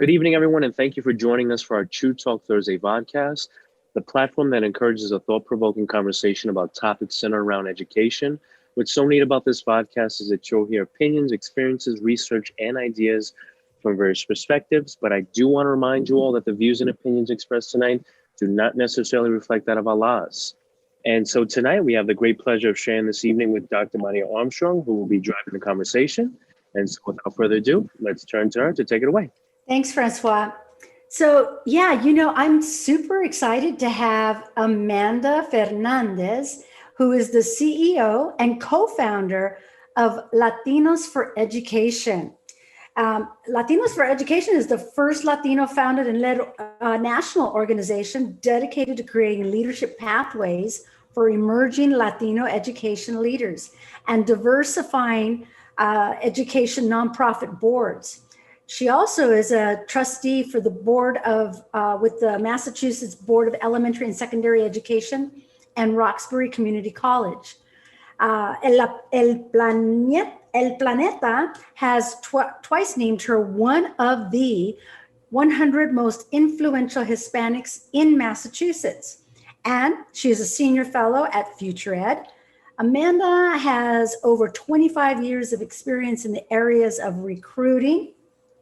Good evening, everyone, and thank you for joining us for our True Talk Thursday podcast, the platform that encourages a thought-provoking conversation about topics centered around education. What's so neat about this podcast is that you'll hear opinions, experiences, research, and ideas from various perspectives. But I do want to remind you all that the views and opinions expressed tonight do not necessarily reflect that of Allah's. And so tonight we have the great pleasure of sharing this evening with Dr. Maria Armstrong, who will be driving the conversation. And so without further ado, let's turn to her to take it away. Thanks, Francois. So I'm super excited to have Amanda Fernandez, who is the CEO and co-founder of Latinos for Education. Latinos for Education is the first Latino founded and led national organization dedicated to creating leadership pathways for emerging Latino education leaders and diversifying education nonprofit boards. She also is a trustee for the board of, with the Massachusetts Board of Elementary and Secondary Education and Roxbury Community College. El Planeta has twice named her one of the 100 most influential Hispanics in Massachusetts. And she is a senior fellow at Future Ed. Amanda has over 25 years of experience in the areas of recruiting,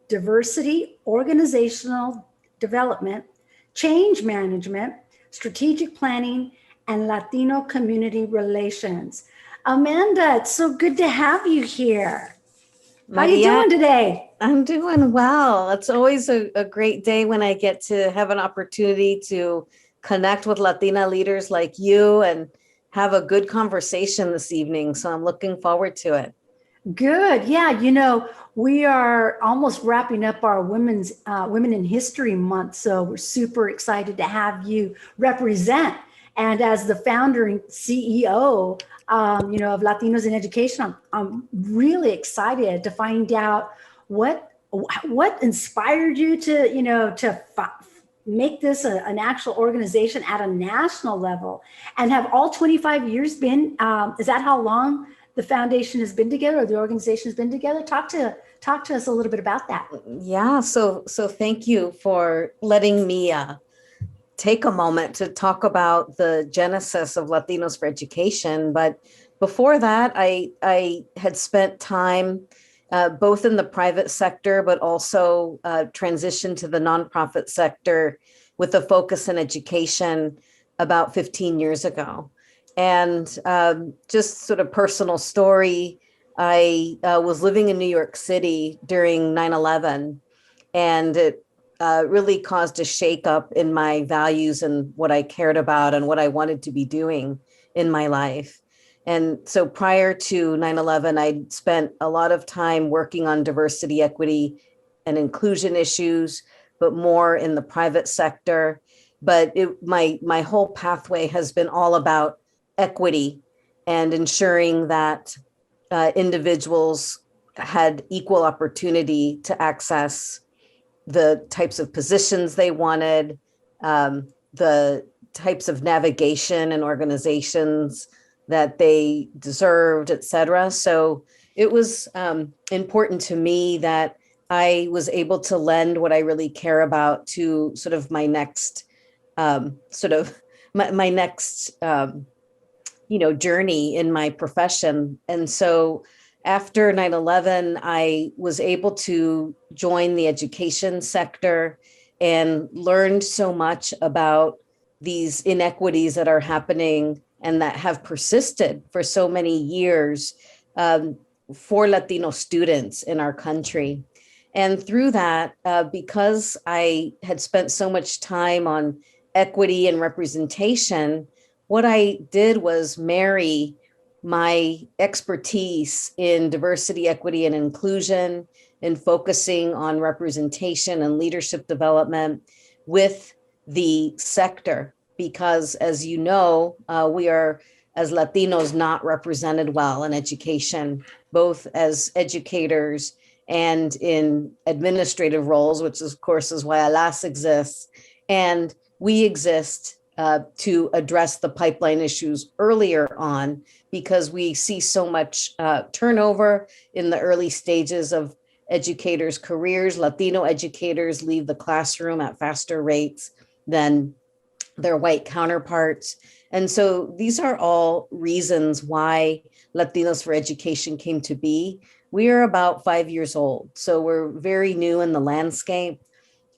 diversity, organizational development, change management, strategic planning, and Latino community relations. Amanda, it's so good to have you here. How are you doing today? I'm doing well. It's always a great day when I get to have an opportunity to connect with Latina leaders like you and have a good conversation this evening. So I'm looking forward to it. Good. Yeah. We are almost wrapping up our Women in History Month. So we're super excited to have you represent. And as the founder and CEO, of Latinos in Education, I'm really excited to find out what inspired you to make this an actual organization at a national level. And have all 25 years been, is that how long the foundation has been together or the organization has been together? Talk to us a little bit about that. Yeah, so thank you for letting me take a moment to talk about the genesis of Latinos for Education. But before that, I had spent time both in the private sector, but also transitioned to the nonprofit sector with a focus in education about 15 years ago. And just sort of personal story, I was living in New York City during 9/11, and it really caused a shakeup in my values and what I cared about and what I wanted to be doing in my life. And so prior to 9/11, I spent a lot of time working on diversity, equity, and inclusion issues, but more in the private sector. But my whole pathway has been all about equity and ensuring that individuals had equal opportunity to access the types of positions they wanted, the types of navigation and organizations that they deserved, et cetera. So it was important to me that I was able to lend what I really care about to sort of my next journey in my profession. And so after 9/11, I was able to join the education sector and learned so much about these inequities that are happening and that have persisted for so many years for Latino students in our country. And through that, because I had spent so much time on equity and representation, what I did was marry my expertise in diversity, equity, and inclusion, and focusing on representation and leadership development with the sector. Because as you know, we are, as Latinos, not represented well in education, both as educators and in administrative roles, which of course is why ALAS exists. And we exist to address the pipeline issues earlier on, because we see so much turnover in the early stages of educators' careers. Latino educators leave the classroom at faster rates than their white counterparts. And so these are all reasons why Latinos for Education came to be. We are about 5 years old, so we're very new in the landscape.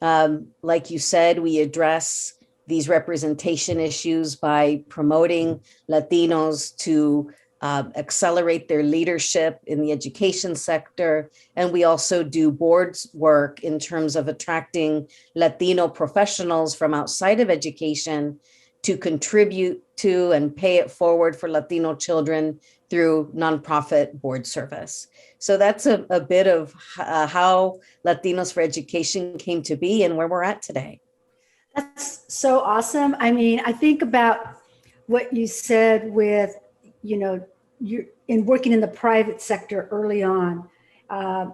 Like you said, we address these representation issues by promoting Latinos to accelerate their leadership in the education sector. And we also do boards work in terms of attracting Latino professionals from outside of education to contribute to and pay it forward for Latino children through nonprofit board service. So that's a bit of how Latinos for Education came to be and where we're at today. That's so awesome. I mean, I think about what you said with, you're in working in the private sector early on,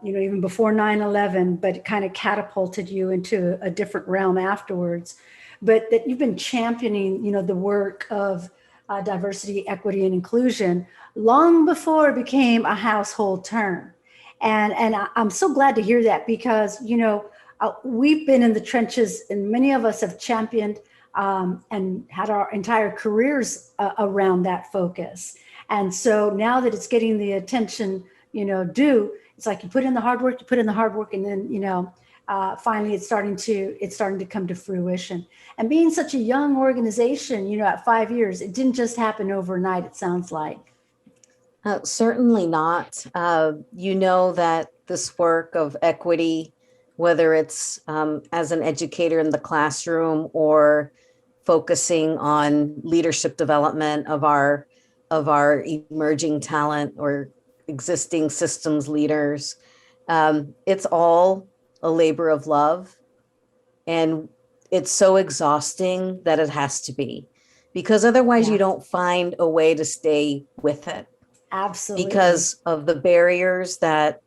even before 9/11, but it kind of catapulted you into a different realm afterwards. But that you've been championing, the work of diversity, equity, and inclusion long before it became a household term. And I'm so glad to hear that because, we've been in the trenches and many of us have championed and had our entire careers around that focus. And so now that it's getting the attention, due, it's like you put in the hard work, and then, finally it's starting to come to fruition. And being such a young organization, at 5 years, it didn't just happen overnight, it sounds like. Certainly not. You know that this work of equity, whether it's as an educator in the classroom or focusing on leadership development of our emerging talent or existing systems leaders, it's all a labor of love. And it's so exhausting that it has to be, because otherwise you don't find a way to stay with it. Absolutely. Because of the barriers that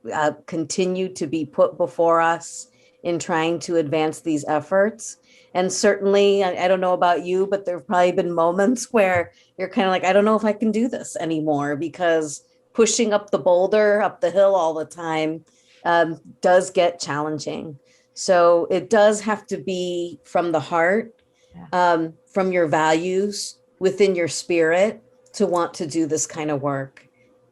continue to be put before us in trying to advance these efforts. And certainly, I don't know about you, but there have probably been moments where you're kind of like, I don't know if I can do this anymore, because pushing up the boulder, up the hill all the time does get challenging. So it does have to be from the heart, from your values, within your spirit, to want to do this kind of work,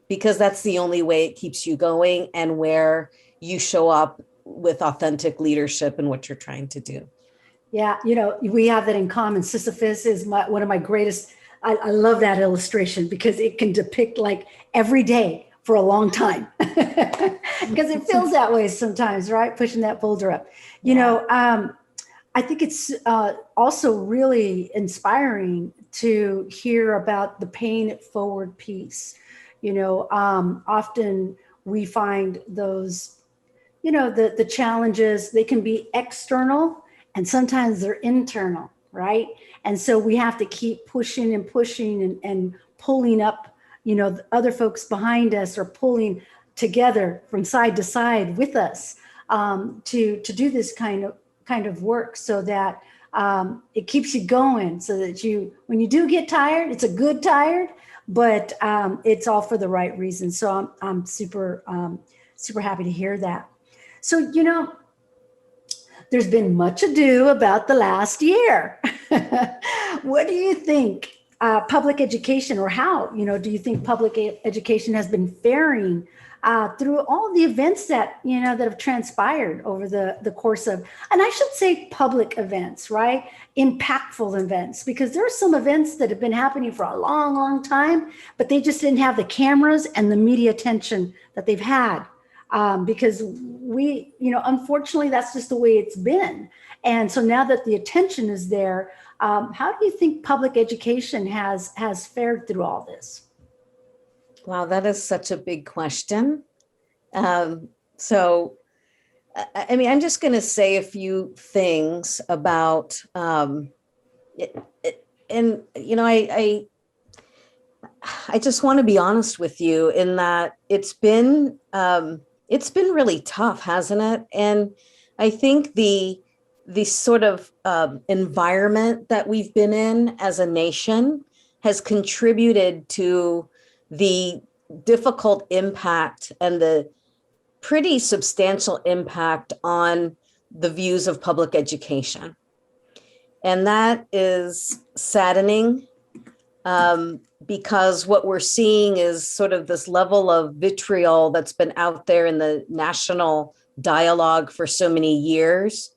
because that's the only way it keeps you going and where you show up with authentic leadership in what you're trying to do. Yeah, we have that in common. Sisyphus is one of my greatest. I love that illustration because it can depict like every day for a long time, because it feels that way sometimes, right? Pushing that boulder up. I think it's also really inspiring to hear about the paying it forward piece. Often we find those, the challenges, they can be external and sometimes they're internal, right? And so we have to keep pushing and pushing and pulling up, the other folks behind us or pulling together from side to side with us to do this kind of work, so that it keeps you going, so that when you do get tired, it's a good tired, but it's all for the right reason. So I'm super happy to hear that. So, there's been much ado about the last year. What do you think public education, or how, do you think public education has been faring through all the events that, that have transpired over the course of, and I should say public events, right? Impactful events, because there are some events that have been happening for a long, long time, but they just didn't have the cameras and the media attention that they've had. Because we, unfortunately, that's just the way it's been. And so now that the attention is there, how do you think public education has fared through all this? Wow, that is such a big question. So, I mean, I'm just going to say a few things about it, and, I just want to be honest with you in that it's been really tough, hasn't it? And I think the sort of environment that we've been in as a nation has contributed to the difficult impact and the pretty substantial impact on the views of public education. And that is saddening, because what we're seeing is sort of this level of vitriol that's been out there in the national dialogue for so many years,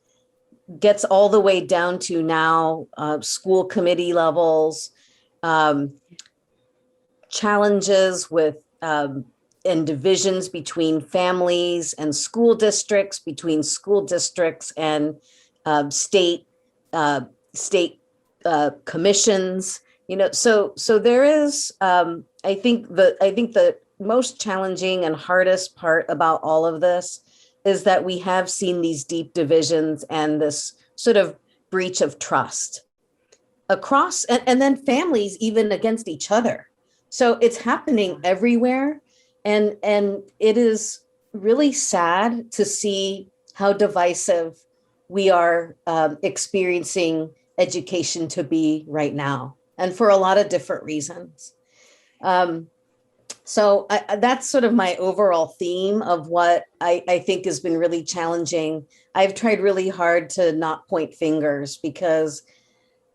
gets all the way down to now school committee levels, challenges with and divisions between families and school districts, between school districts and state commissions. So there is, I think the most challenging and hardest part about all of this is that we have seen these deep divisions and this sort of breach of trust across, and then families even against each other. So it's happening everywhere. And it is really sad to see how divisive we are experiencing education to be right now, and for a lot of different reasons. So that's sort of my overall theme of what I think has been really challenging. I've tried really hard to not point fingers, because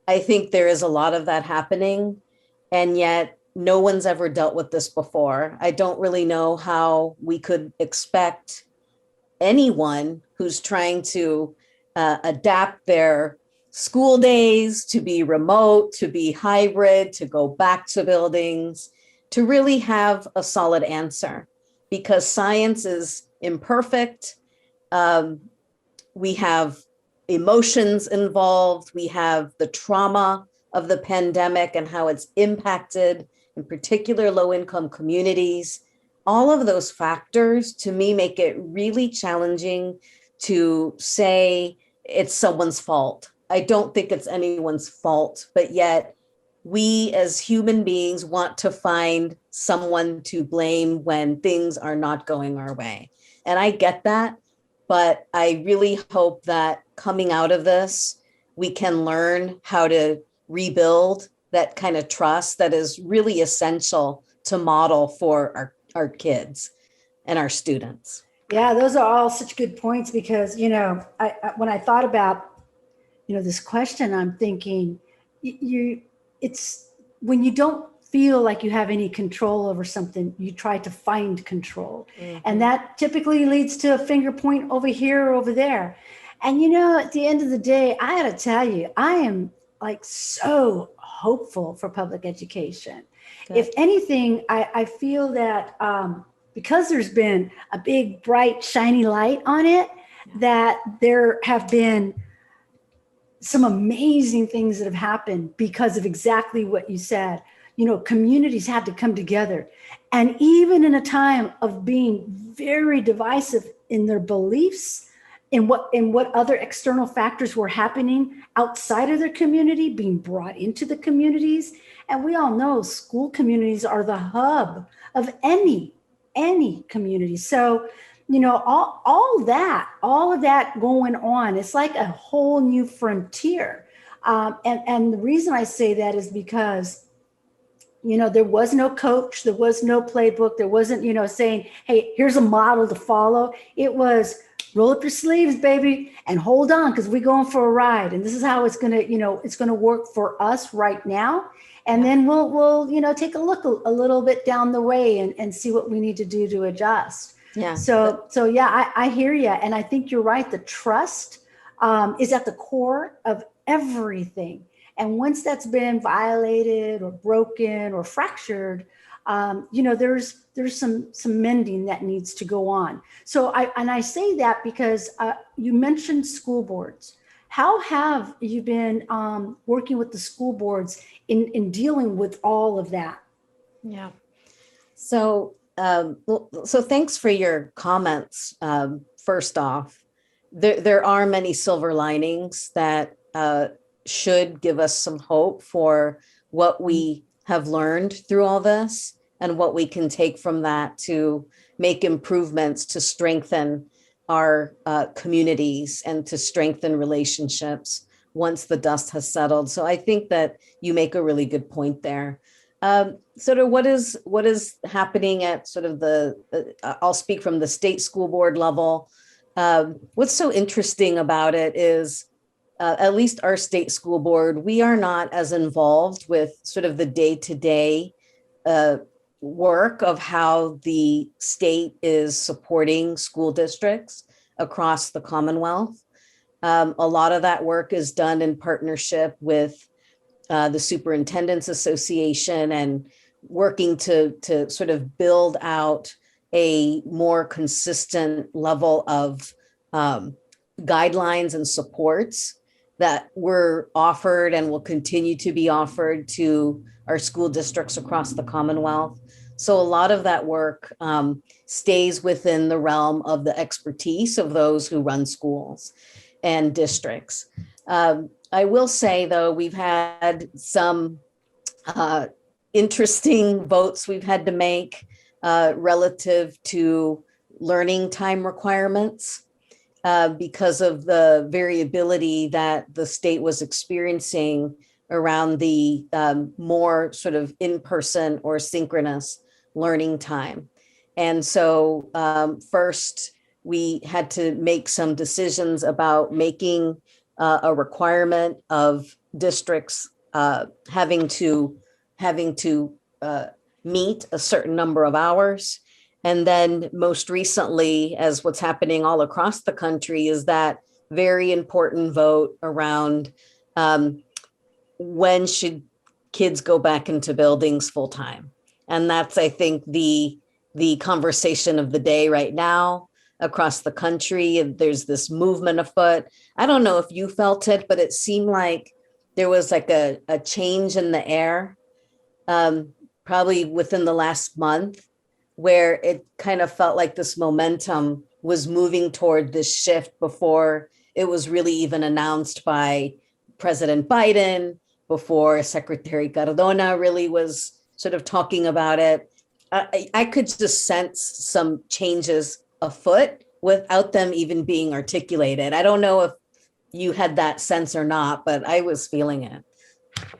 I think there is a lot of that happening, and yet no one's ever dealt with this before. I don't really know how we could expect anyone who's trying to adapt their school days to be remote, to be hybrid, to go back to buildings, to really have a solid answer, because science is imperfect. We have emotions involved. We have the trauma of the pandemic and how it's impacted, in particular, low-income communities. All of those factors, to me, make it really challenging to say it's someone's fault. I don't think it's anyone's fault, but yet we as human beings want to find someone to blame when things are not going our way. And I get that, but I really hope that coming out of this, we can learn how to rebuild that kind of trust that is really essential to model for our kids and our students. Yeah, those are all such good points, because, I when I thought about, this question, I'm thinking it's when you don't feel like you have any control over something, you try to find control. Mm-hmm. And that typically leads to a finger point over here or over there. And, at the end of the day, I got to tell you, I am like so hopeful for public education. Good. If anything, I feel that because there's been a big, bright, shiny light on it, that there have been some amazing things that have happened because of exactly what you said. Communities had to come together. And even in a time of being very divisive in their beliefs, in what other external factors were happening outside of their community, being brought into the communities. And we all know school communities are the hub of any community. So, all of that going on, it's like a whole new frontier. And the reason I say that is because, there was no coach, there was no playbook, there wasn't, saying, hey, here's a model to follow. It was roll up your sleeves, baby, and hold on, because we're going for a ride. And this is how it's gonna work for us right now. And then we'll take a look a little bit down the way and see what we need to do to adjust. Yeah. So yeah, I hear you. And I think you're right. The trust is at the core of everything. And once that's been violated or broken or fractured, there's some mending that needs to go on. So I say that because you mentioned school boards. How have you been working with the school boards in dealing with all of that? Yeah. So thanks for your comments. First off, there are many silver linings that should give us some hope for what we have learned through all this and what we can take from that to make improvements to strengthen our communities and to strengthen relationships once the dust has settled. So I think that you make a really good point there. Sort of what is happening at sort of I'll speak from the state school board level. What's so interesting about it is, at least our state school board, we are not as involved with sort of the day-to-day work of how the state is supporting school districts across the Commonwealth. A lot of that work is done in partnership with the Superintendent's Association and working to sort of build out a more consistent level of guidelines and supports that were offered and will continue to be offered to our school districts across the Commonwealth. So a lot of that work stays within the realm of the expertise of those who run schools and districts. I will say, though, we've had some interesting votes we've had to make relative to learning time requirements because of the variability that the state was experiencing around the more sort of in-person or synchronous learning time. And so first, we had to make some decisions about making a requirement of districts having to meet a certain number of hours. And then most recently, as what's happening all across the country, is that very important vote around when should kids go back into buildings full time. And that's, I think, the conversation of the day right now across the country. And there's this movement afoot. I don't know if you felt it, but it seemed like there was like a change in the air, probably within the last month, where it kind of felt like this momentum was moving toward this shift before it was really even announced by President Biden, before Secretary Cardona really was sort of talking about it. I could just sense some changes afoot without them even being articulated. I don't know if you had that sense or not, but I was feeling it.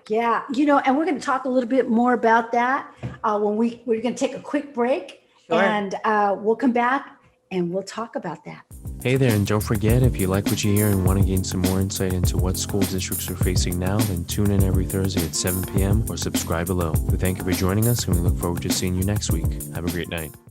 Yeah, and we're going to talk a little bit more about that when we're going to take a quick break. Sure. And we'll come back and we'll talk about that. Hey there, and don't forget, if you like what you hear and want to gain some more insight into what school districts are facing now, then tune in every Thursday at 7 p.m. or subscribe below. We thank you for joining us, and we look forward to seeing you next week. Have a great night.